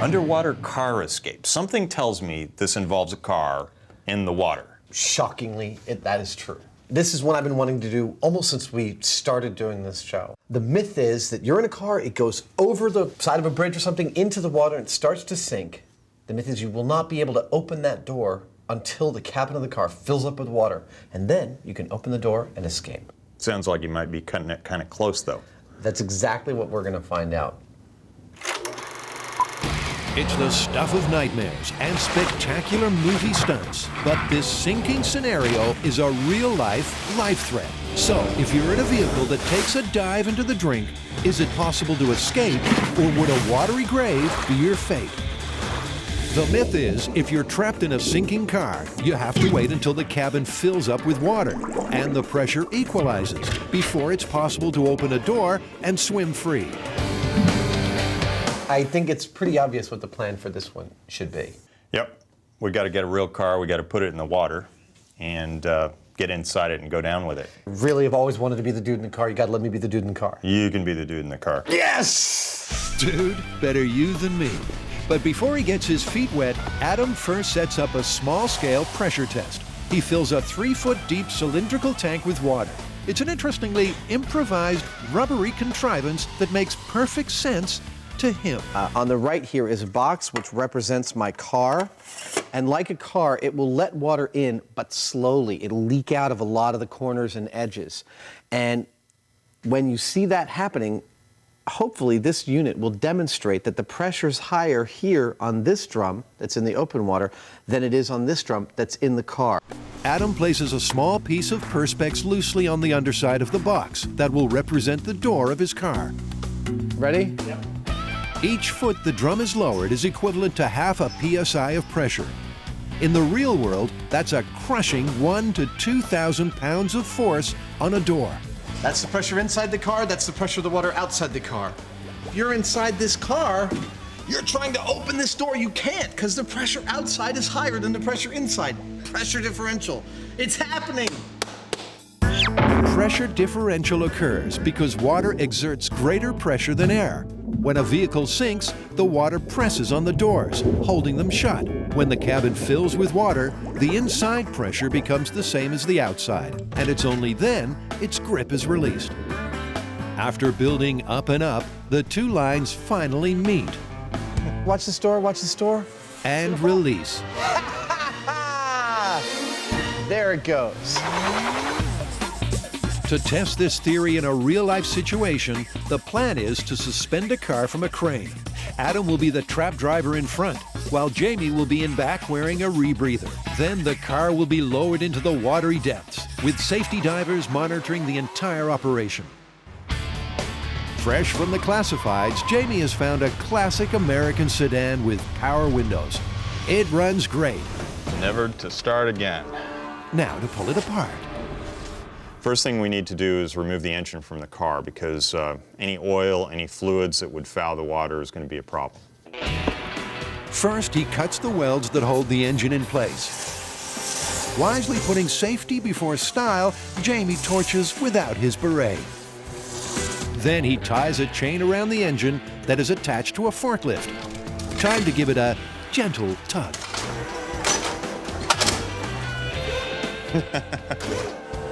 Underwater car escape. Something tells me this involves a car in the water. Shockingly, that is true. This is one I've been wanting to do almost since we started doing this show. The myth is that you're in a car, it goes over the side of a bridge or something into the water and it starts to sink. The myth is you will not be able to open that door until the cabin of the car fills up with water. And then you can open the door and escape. Sounds like you might be cutting it kind of close, though. That's exactly what we're going to find out. It's the stuff of nightmares and spectacular movie stunts. But this sinking scenario is a real-life life threat. So, if you're in a vehicle that takes a dive into the drink, is it possible to escape, or would a watery grave be your fate? The myth is, if you're trapped in a sinking car, you have to wait until the cabin fills up with water and the pressure equalizes before it's possible to open a door and swim free. I think it's pretty obvious what the plan for this one should be. Yep. We got to get a real car, we got to put it in the water, and get inside it and go down with it. Really, I've always wanted to be the dude in the car. You got to let me be the dude in the car. You can be the dude in the car. Yes! Dude, better you than me. But before he gets his feet wet, Adam first sets up a small-scale pressure test. He fills a 3-foot-deep cylindrical tank with water. It's an interestingly improvised, rubbery contrivance that makes perfect sense to him. On the right here is a box which represents my car. And like a car, it will let water in, but slowly. It'll leak out of a lot of the corners and edges. And when you see that happening, hopefully this unit will demonstrate that the pressure is higher here on this drum that's in the open water than it is on this drum that's in the car. Adam places a small piece of Perspex loosely on the underside of the box that will represent the door of his car. Ready? Yep. Each foot the drum is lowered is equivalent to half a PSI of pressure. In the real world, that's a crushing 1,000 to 2,000 pounds of force on a door. That's the pressure inside the car, that's the pressure of the water outside the car. If you're inside this car, you're trying to open this door, you can't, because the pressure outside is higher than the pressure inside. Pressure differential. It's happening! Pressure differential occurs because water exerts greater pressure than air. When a vehicle sinks, the water presses on the doors, holding them shut. When the cabin fills with water, the inside pressure becomes the same as the outside, and it's only then its grip is released. After building up and up, the two lines finally meet. Watch this door, watch this door. And release. There it goes. To test this theory in a real-life situation, the plan is to suspend a car from a crane. Adam will be the trap driver in front, while Jamie will be in back wearing a rebreather. Then the car will be lowered into the watery depths, with safety divers monitoring the entire operation. Fresh from the classifieds, Jamie has found a classic American sedan with power windows. It runs great. Never to start again. Now to pull it apart. First thing we need to do is remove the engine from the car because any oil, any fluids that would foul the water is going to be a problem. First, he cuts the welds that hold the engine in place. Wisely putting safety before style, Jamie torches without his beret. Then he ties a chain around the engine that is attached to a forklift. Time to give it a gentle tug.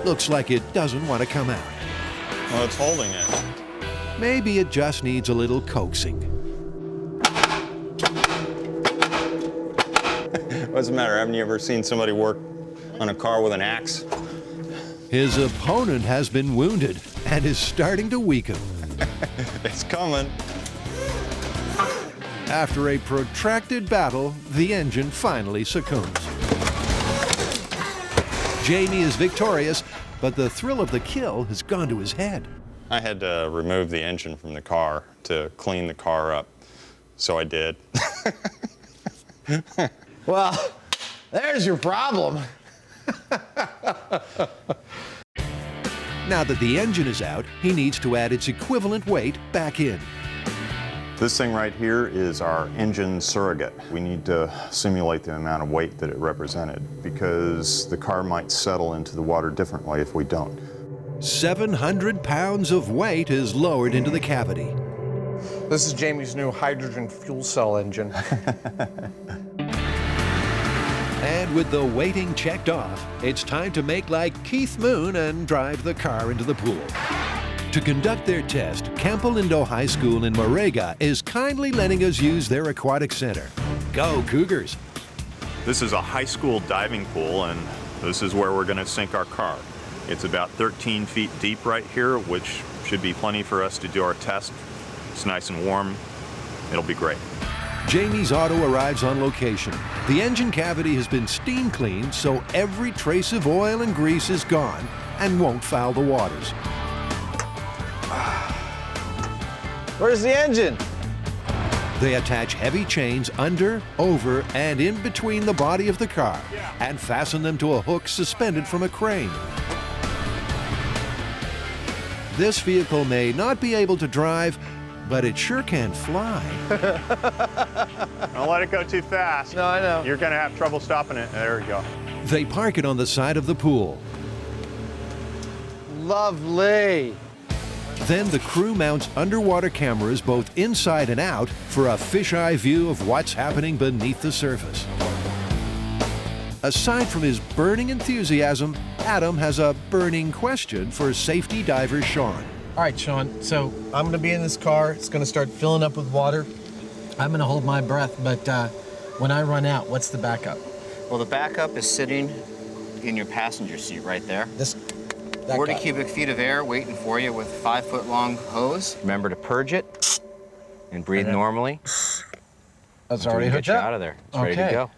Looks like it doesn't want to come out. Well, it's holding it. Maybe it just needs a little coaxing. What's the matter? Haven't you ever seen somebody work on a car with an axe? His opponent has been wounded and is starting to weaken. It's coming. After a protracted battle, the engine finally succumbs. Jamie is victorious, but the thrill of the kill has gone to his head. I had to remove the engine from the car to clean the car up, so I did. Well, there's your problem. Now that the engine is out, he needs to add its equivalent weight back in. This thing right here is our engine surrogate. We need to simulate the amount of weight that it represented because the car might settle into the water differently if we don't. 700 pounds of weight is lowered into the cavity. This is Jamie's new hydrogen fuel cell engine. And with the waiting checked off, it's time to make like Keith Moon and drive the car into the pool. To conduct their test, Campolindo High School in Morega is kindly letting us use their aquatic center. Go Cougars! This is a high school diving pool, and this is where we're going to sink our car. It's about 13 feet deep right here, which should be plenty for us to do our test. It's nice and warm. It'll be great. Jamie's auto arrives on location. The engine cavity has been steam cleaned, so every trace of oil and grease is gone and won't foul the waters. Where's the engine? They attach heavy chains under, over, and in between the body of the car and fasten them to a hook suspended from a crane. This vehicle may not be able to drive, but it sure can fly. Don't let it go too fast. No, I know. You're going to have trouble stopping it. There we go. They park it on the side of the pool. Lovely. Then the crew mounts underwater cameras both inside and out for a fisheye view of what's happening beneath the surface. Aside from his burning enthusiasm, Adam has a burning question for safety diver Sean. All right, Sean, so I'm gonna be in this car. It's gonna start filling up with water. I'm gonna hold my breath, but when I run out, what's the backup? Well, the backup is sitting in your passenger seat right there. That 40 guy. cubic feet of air waiting for you with a 5-foot-long hose. Remember to purge it and breathe normally. That's until already we hooked get you up. out of there. It's ready to go.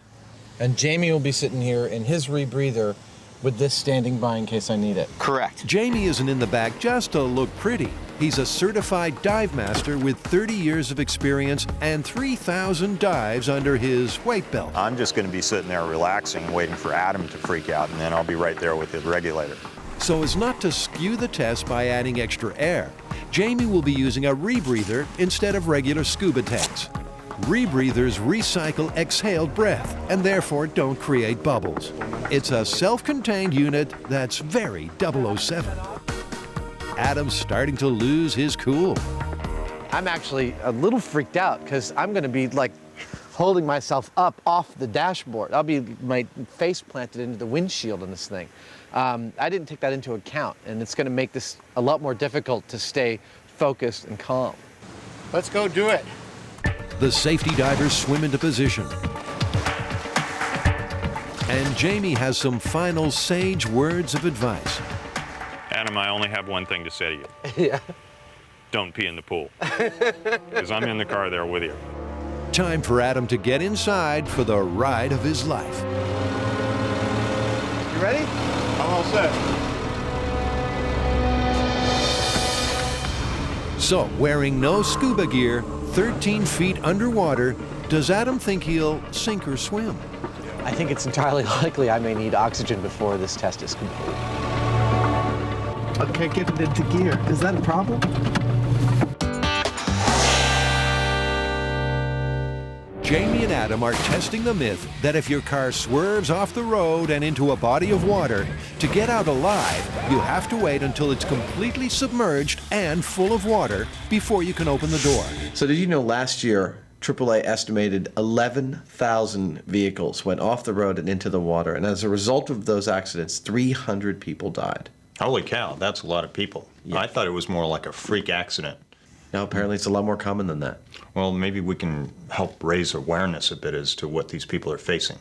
And Jamie will be sitting here in his rebreather with this standing by in case I need it. Correct. Jamie isn't in the back just to look pretty. He's a certified dive master with 30 years of experience and 3,000 dives under his weight belt. I'm just going to be sitting there relaxing, waiting for Adam to freak out, and then I'll be right there with the regulator. So as not to skew the test by adding extra air, Jamie will be using a rebreather instead of regular scuba tanks. Rebreathers recycle exhaled breath and therefore don't create bubbles. It's a self-contained unit that's very 007. Adam's starting to lose his cool. I'm actually a little freaked out because I'm gonna be like holding myself up off the dashboard. I'll be my face planted into the windshield in this thing. I didn't take that into account, and it's gonna make this a lot more difficult to stay focused and calm. Let's go do it. The safety divers swim into position. And Jamie has some final sage words of advice. Adam, I only have one thing to say to you. Yeah. Don't pee in the pool. Because I'm in the car there with you. Time for Adam to get inside for the ride of his life. You ready? I'm all set. So, wearing no scuba gear, 13 feet underwater, does Adam think he'll sink or swim? I think it's entirely likely I may need oxygen before this test is complete. Okay, get it into gear. Is that a problem? Jamie and Adam are testing the myth that if your car swerves off the road and into a body of water, to get out alive, you have to wait until it's completely submerged and full of water before you can open the door. So did you know last year, AAA estimated 11,000 vehicles went off the road and into the water, and as a result of those accidents, 300 people died. Holy cow, that's a lot of people. Yeah. I thought it was more like a freak accident. Now, apparently it's a lot more common than that. Well, maybe we can help raise awareness a bit as to what these people are facing.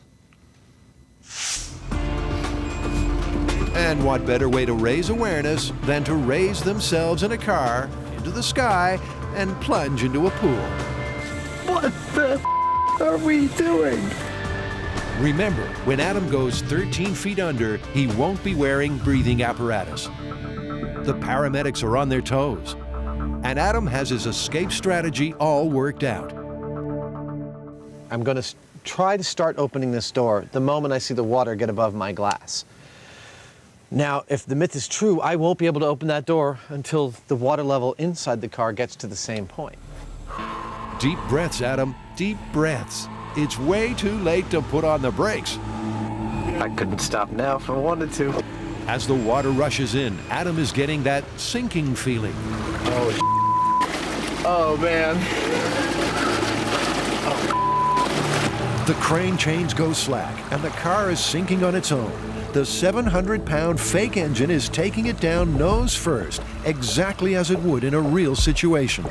And what better way to raise awareness than to raise themselves in a car into the sky and plunge into a pool? What the are we doing? Remember, when Adam goes 13 feet under, he won't be wearing breathing apparatus. The paramedics are on their toes, and Adam has his escape strategy all worked out. I'm gonna try to start opening this door the moment I see the water get above my glass. Now, if the myth is true, I won't be able to open that door until the water level inside the car gets to the same point. Deep breaths, Adam, deep breaths. It's way too late to put on the brakes. I couldn't stop now if I wanted to. As the water rushes in, Adam is getting that sinking feeling. Oh, Oh, man. The crane chains go slack, and the car is sinking on its own. The 700-pound fake engine is taking it down nose first, exactly as it would in a real situation.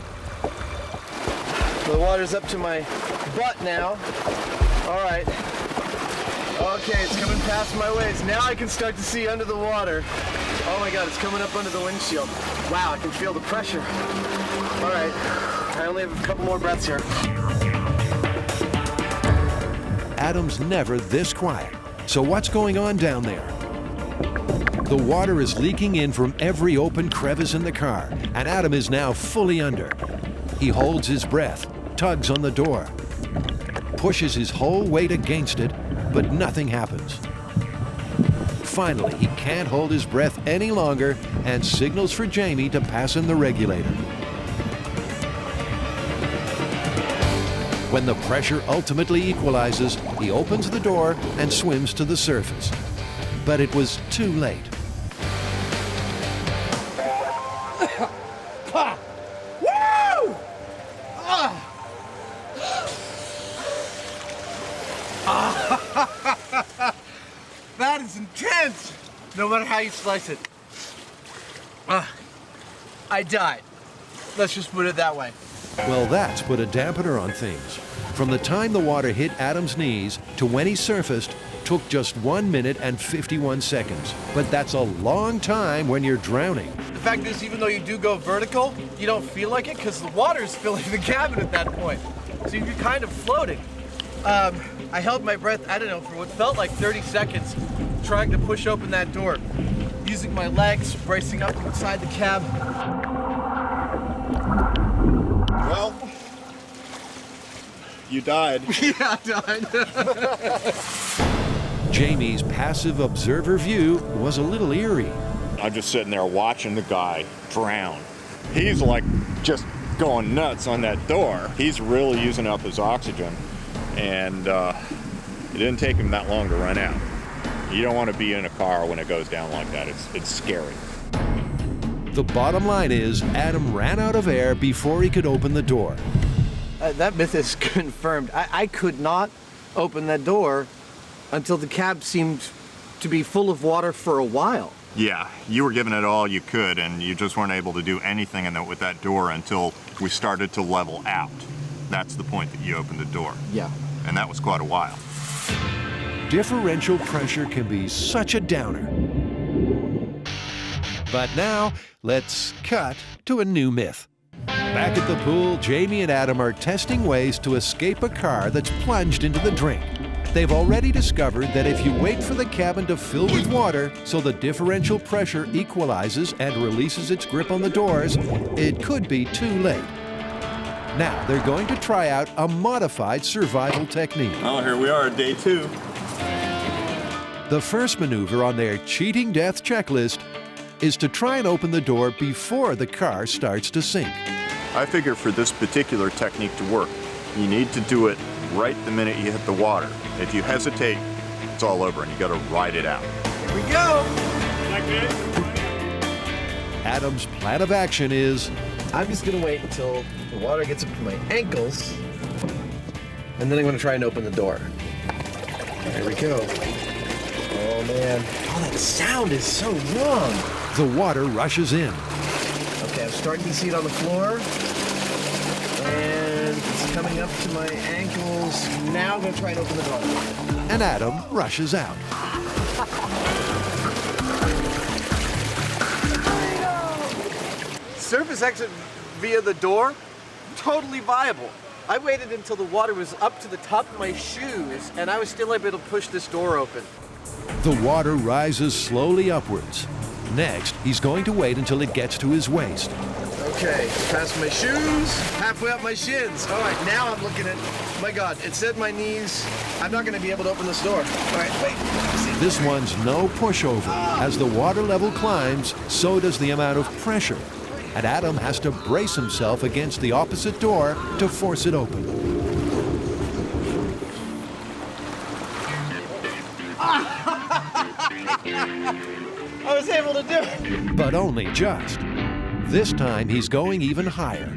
The water's up to my butt now. All right. Okay, it's coming past my waist. Now I can start to see under the water. Oh my God, it's coming up under the windshield. Wow, I can feel the pressure. All right, I only have a couple more breaths here. Adam's never this quiet. So what's going on down there? The water is leaking in from every open crevice in the car, and Adam is now fully under. He holds his breath, tugs on the door, pushes his whole weight against it, but nothing happens. Finally, he can't hold his breath any longer and signals for Jamie to pass him the regulator. When the pressure ultimately equalizes, he opens the door and swims to the surface. But it was too late. Woo! That is intense, no matter how you slice it. I died. Let's just put it that way. Well, that's put a dampener on things. From the time the water hit Adam's knees to when he surfaced took just 1 minute and 51 seconds. But that's a long time when you're drowning. The fact is, even though you do go vertical, you don't feel like it because the water is filling the cabin at that point. So you're kind of floating. I held my breath, I don't know, for what felt like 30 seconds, trying to push open that door, using my legs, bracing up inside the cab. Well, you died. Yeah, I died. Jamie's passive observer view was a little eerie. I'm just sitting there watching the guy drown. He's like just going nuts on that door. He's really using up his oxygen, and it didn't take him that long to run out. You don't want to be in a car when it goes down like that. It's scary. The bottom line is Adam ran out of air before he could open the door. That myth is confirmed. I could not open that door until the cab seemed to be full of water for a while. Yeah, you were giving it all you could, and you just weren't able to do anything with that door until we started to level out. That's the point that you opened the door. Yeah. And that was quite a while. Differential pressure can be such a downer. But now, let's cut to a new myth. Back at the pool, Jamie and Adam are testing ways to escape a car that's plunged into the drink. They've already discovered that if you wait for the cabin to fill with water so the differential pressure equalizes and releases its grip on the doors, it could be too late. Now, they're going to try out a modified survival technique. Oh, here we are, day 2. The first maneuver on their cheating death checklist is to try and open the door before the car starts to sink. I figure for this particular technique to work, you need to do it right the minute you hit the water. If you hesitate, it's all over and you got to ride it out. Here we go. Adam's plan of action is I'm just gonna wait until the water gets up to my ankles, and then I'm gonna try and open the door. There we go. Oh man. Oh, that sound is so wrong. the water rushes in. Okay, I'm starting to see it on the floor. And it's coming up to my ankles. Now I'm gonna try and open the door. And Adam rushes out. Surface exit via the door, totally viable. I waited until the water was up to the top of my shoes, and I was still able to push this door open. The water rises slowly upwards. Next, he's going to wait until it gets to his waist. Okay, past my shoes, halfway up my shins. All right, now I'm looking at, my God, it's at my knees. I'm not gonna be able to open this door. All right, wait. This one's no pushover. As the water level climbs, so does the amount of pressure. And Adam has to brace himself against the opposite door to force it open. I was able to do it. But only just. This time he's going even higher.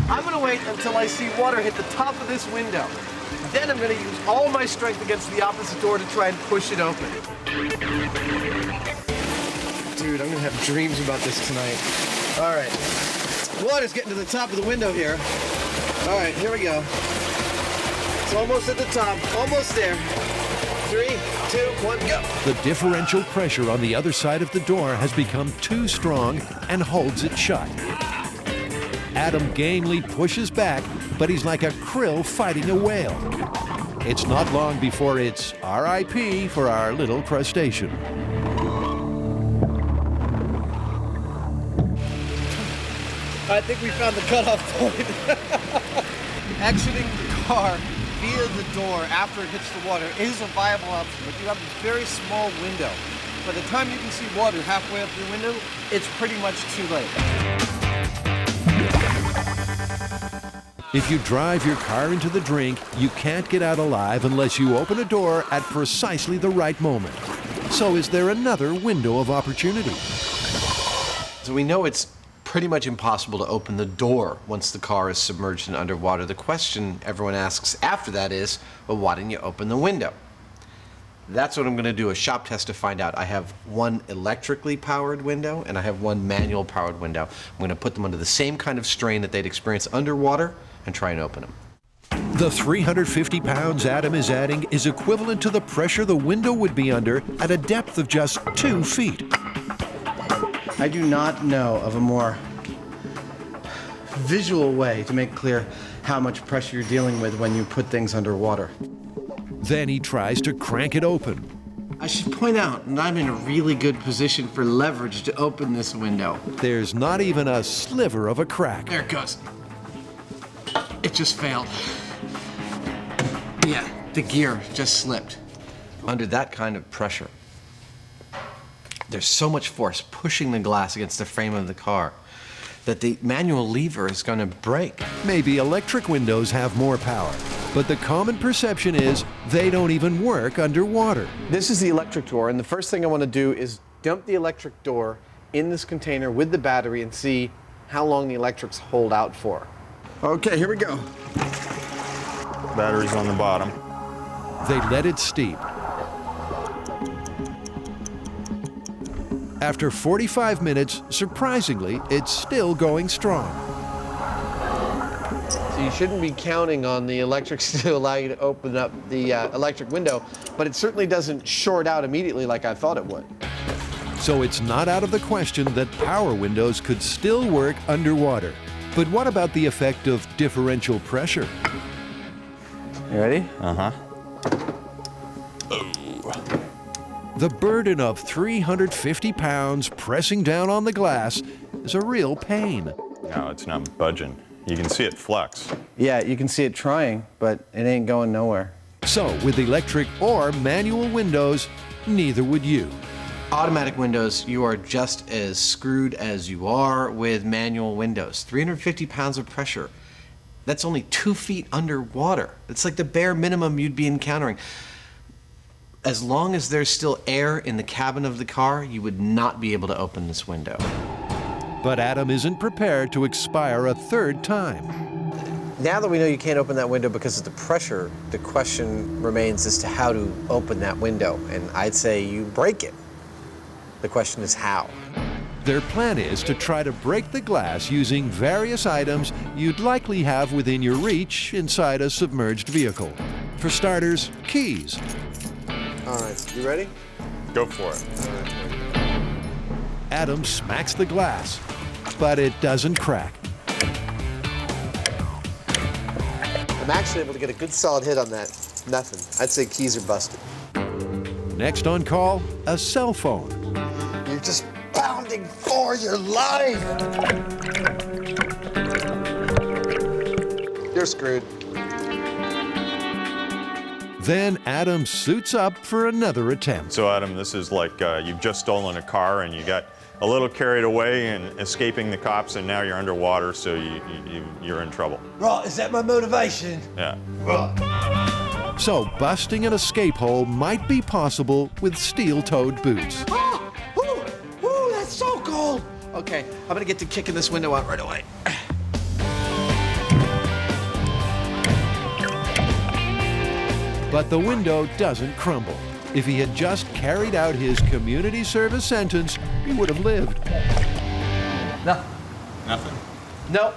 I'm gonna wait until I see water hit the top of this window. Then I'm gonna use all my strength against the opposite door to try and push it open. Dude, I'm gonna have dreams about this tonight. All right, water's getting to the top of the window here. All right, here we go. It's almost at the top, almost there. 3, 2, 1, go. The differential pressure on the other side of the door has become too strong and holds it shut. Adam gamely pushes back, but he's like a krill fighting a whale. It's not long before it's R.I.P. for our little crustacean. I think we found the cutoff point. Exiting the car via the door after it hits the water is a viable option, but you have this very small window. By the time you can see water halfway up your window, it's pretty much too late. If you drive your car into the drink, you can't get out alive unless you open a door at precisely the right moment. So is there another window of opportunity? So we know it's pretty much impossible to open the door once the car is submerged and underwater. The question everyone asks after that is, well, why didn't you open the window? That's what I'm going to do a shop test to find out. I have one electrically powered window and I have one manual powered window. I'm going to put them under the same kind of strain that they'd experience underwater and try and open them. The 350 pounds Adam is adding is equivalent to the pressure the window would be under at a depth of just 2 feet. I do not know of a more visual way to make clear how much pressure you're dealing with when you put things underwater. Then he tries to crank it open. I should point out that I'm in a really good position for leverage to open this window. There's not even a sliver of a crack. There it goes. It just failed. Yeah, the gear just slipped. Under that kind of pressure, there's so much force pushing the glass against the frame of the car that the manual lever is going to break. Maybe electric windows have more power, but the common perception is they don't even work underwater. This is the electric door, and the first thing I want to do is dump the electric door in this container with the battery and see how long the electrics hold out for. Okay, here we go. Battery's on the bottom. They let it steep. After 45 minutes, surprisingly, it's still going strong. So you shouldn't be counting on the electrics to allow you to open up the electric window, but it certainly doesn't short out immediately like I thought it would. So it's not out of the question that power windows could still work underwater. But what about the effect of differential pressure? You ready? Uh-huh. The burden of 350 pounds pressing down on the glass is a real pain. No, it's not budging. You can see it flex. Yeah, you can see it trying, but it ain't going nowhere. So with electric or manual windows, neither would you. Automatic windows, you are just as screwed as you are with manual windows. 350 pounds of pressure. That's only 2 feet underwater. It's like the bare minimum you'd be encountering. As long as there's still air in the cabin of the car, you would not be able to open this window. But Adam isn't prepared to expire a third time. Now that we know you can't open that window because of the pressure, the question remains as to how to open that window. And I'd say you break it. The question is how. Their plan is to try to break the glass using various items you'd likely have within your reach inside a submerged vehicle. For starters, keys. All right, you ready? Go for it. Adam smacks the glass, but it doesn't crack. I'm actually able to get a good solid hit on that. Nothing. I'd say keys are busted. Next on call, a cell phone. You're just pounding for your life. You're screwed. Then Adam suits up for another attempt. So Adam, this is like you've just stolen a car and you got a little carried away and escaping the cops, and now you're underwater, so you're in trouble. Right, is that my motivation? Yeah. Right. So busting an escape hole might be possible with steel-toed boots. Oh, ooh, that's so cold. Okay, I'm gonna get to kicking this window out right away. But the window doesn't crumble. If he had just carried out his community service sentence, he would have lived. No. Nothing. Nope.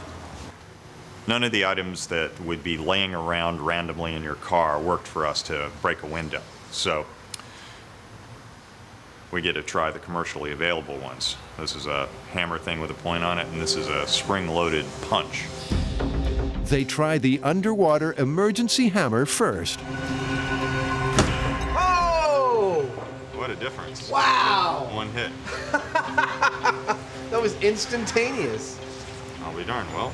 None of the items that would be laying around randomly in your car worked for us to break a window. So we get to try the commercially available ones. This is a hammer thing with a point on it, and this is a spring-loaded punch. They tried the underwater emergency hammer first. Oh! What a difference. Wow! One hit. That was instantaneous. I'll be darned. Well,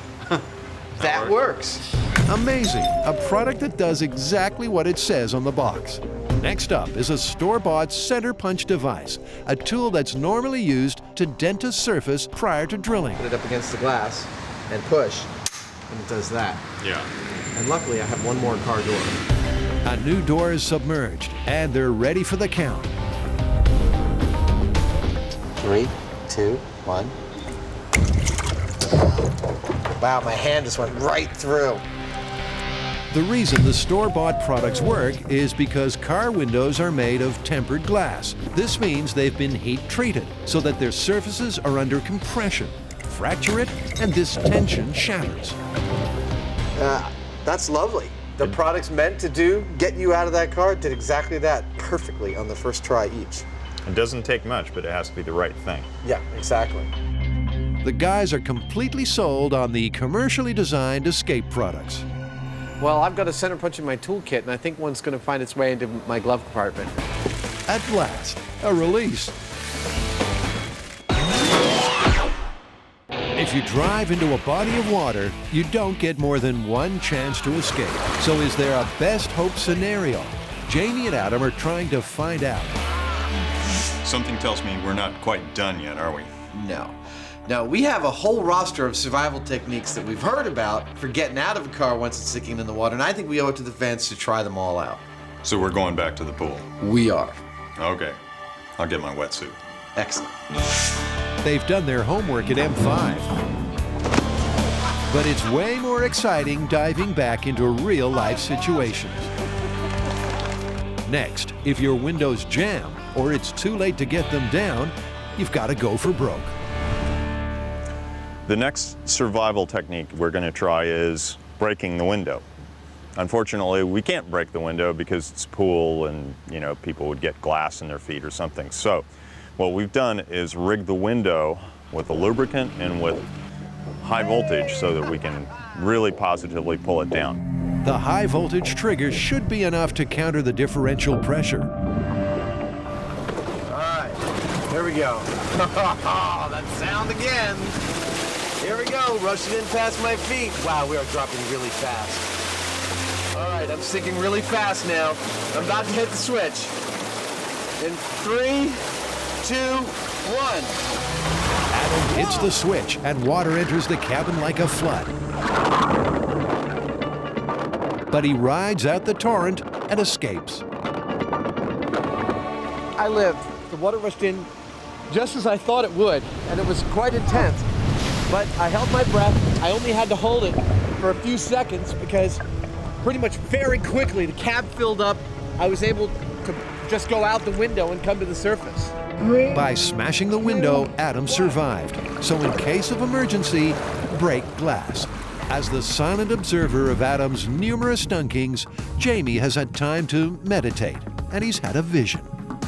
That works. Amazing, a product that does exactly what it says on the box. Next up is a store-bought center punch device, a tool that's normally used to dent a surface prior to drilling. Put it up against the glass and push, and it does that. yeah. And luckily, I have one more car door. A new door is submerged, and they're ready for the count. 3, 2, 1. Wow, my hand just went right through. The reason the store-bought products work is because car windows are made of tempered glass. This means they've been heat-treated so that their surfaces are under compression. Fracture it, and this tension shatters. That's lovely. The products meant to get you out of that car did exactly that perfectly on the first try each. It doesn't take much, but it has to be the right thing. Yeah, exactly. The guys are completely sold on the commercially designed escape products. Well, I've got a center punch in my toolkit, and I think one's going to find its way into my glove compartment. At last, a release. If you drive into a body of water, you don't get more than one chance to escape. So is there a best hope scenario? Jamie and Adam are trying to find out. Something tells me we're not quite done yet, are we? No. Now, we have a whole roster of survival techniques that we've heard about for getting out of a car once it's sinking in the water, and I think we owe it to the fans to try them all out. So we're going back to the pool. We are. Okay. I'll get my wetsuit. Excellent. They've done their homework at M5. But it's way more exciting diving back into real-life situations. Next, if your windows jam or it's too late to get them down, you've got to go for broke. The next survival technique we're going to try is breaking the window. Unfortunately, we can't break the window because it's a pool and, you know, people would get glass in their feet or something. So what we've done is rig the window with a lubricant and with high voltage so that we can really positively pull it down. The high voltage trigger should be enough to counter the differential pressure. All right, here we go. That sound again. Here we go, rushing in past my feet. Wow, we are dropping really fast. All right, I'm sinking really fast now. I'm about to hit the switch. In 3, 2, 1. Adam hits the switch and water enters the cabin like a flood. But he rides out the torrent and escapes. I lived. The water rushed in just as I thought it would, and it was quite intense. But I held my breath. I only had to hold it for a few seconds because pretty much very quickly the cab filled up. I was able to just go out the window and come to the surface. By smashing the window, Adam survived. So in case of emergency, break glass. As the silent observer of Adam's numerous dunkings, Jamie has had time to meditate, and he's had a vision.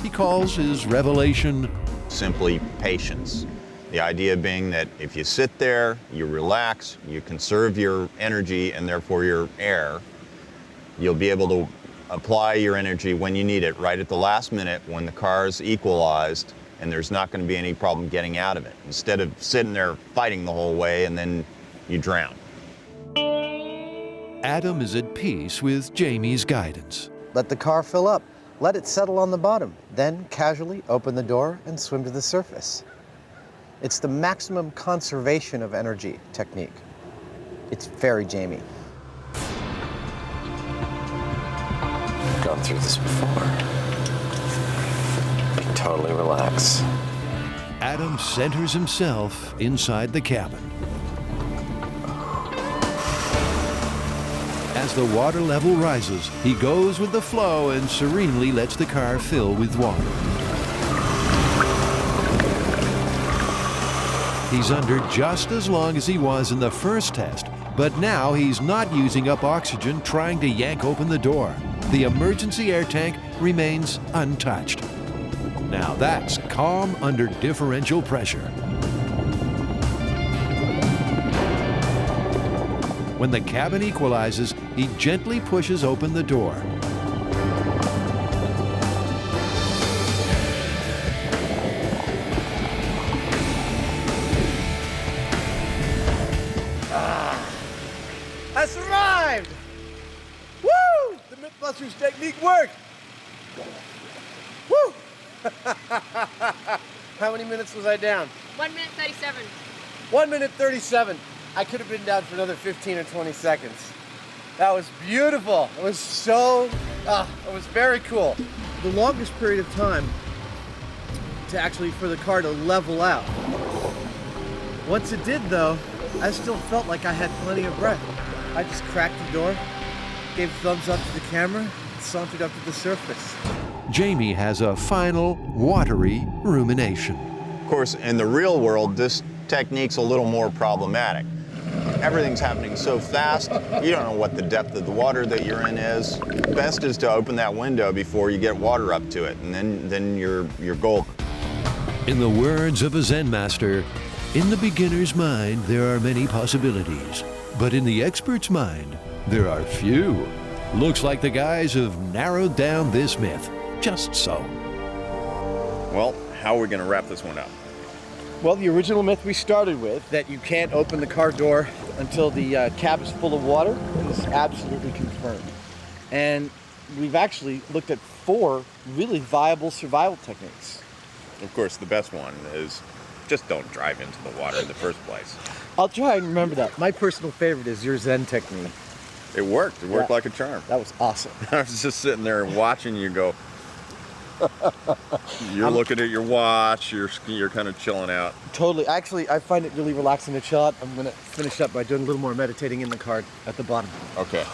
He calls his revelation Simply patience. The idea being that if you sit there, you relax, you conserve your energy and therefore your air, you'll be able to apply your energy when you need it, right at the last minute when the car's equalized and there's not going to be any problem getting out of it, instead of sitting there fighting the whole way and then you drown. Adam is at peace with Jamie's guidance. Let the car fill up. Let it settle on the bottom. Then casually open the door and swim to the surface. It's the maximum conservation of energy technique. It's very Jamie. Gone through this before. Be totally relaxed. Adam centers himself inside the cabin. As the water level rises, he goes with the flow and serenely lets the car fill with water. He's under just as long as he was in the first test, but now he's not using up oxygen trying to yank open the door. The emergency air tank remains untouched. Now that's calm under differential pressure. When the cabin equalizes, he gently pushes open the door. I survived! Woo! The MythBusters technique worked! Woo! How many minutes was I down? 1 minute 37. 1 minute 37. I could have been down for another 15 or 20 seconds. That was beautiful. It was so, it was very cool. The longest period of time for the car to level out. Once it did though, I still felt like I had plenty of breath. I just cracked the door, gave a thumbs up to the camera, and sauntered up to the surface. Jamie has a final, watery rumination. Of course, in the real world, this technique's a little more problematic. Everything's happening so fast, you don't know what the depth of the water that you're in is. Best is to open that window before you get water up to it, and then you're golden. In the words of a Zen master, in the beginner's mind, there are many possibilities. But in the expert's mind, there are few. Looks like the guys have narrowed down this myth. Just so. Well, how are we going to wrap this one up? Well, the original myth we started with, that you can't open the car door until the cab is full of water, is absolutely confirmed. And we've actually looked at 4 really viable survival techniques. Of course, the best one is just don't drive into the water in the first place. I'll try and remember that. My personal favorite is your Zen technique. It worked. It worked Yeah. like a charm. That was awesome. I was just sitting there watching you go. You're looking at your watch. You're kind of chilling out. Totally. Actually, I find it really relaxing to chill out. I'm going to finish up by doing a little more meditating in the car at the bottom. Okay.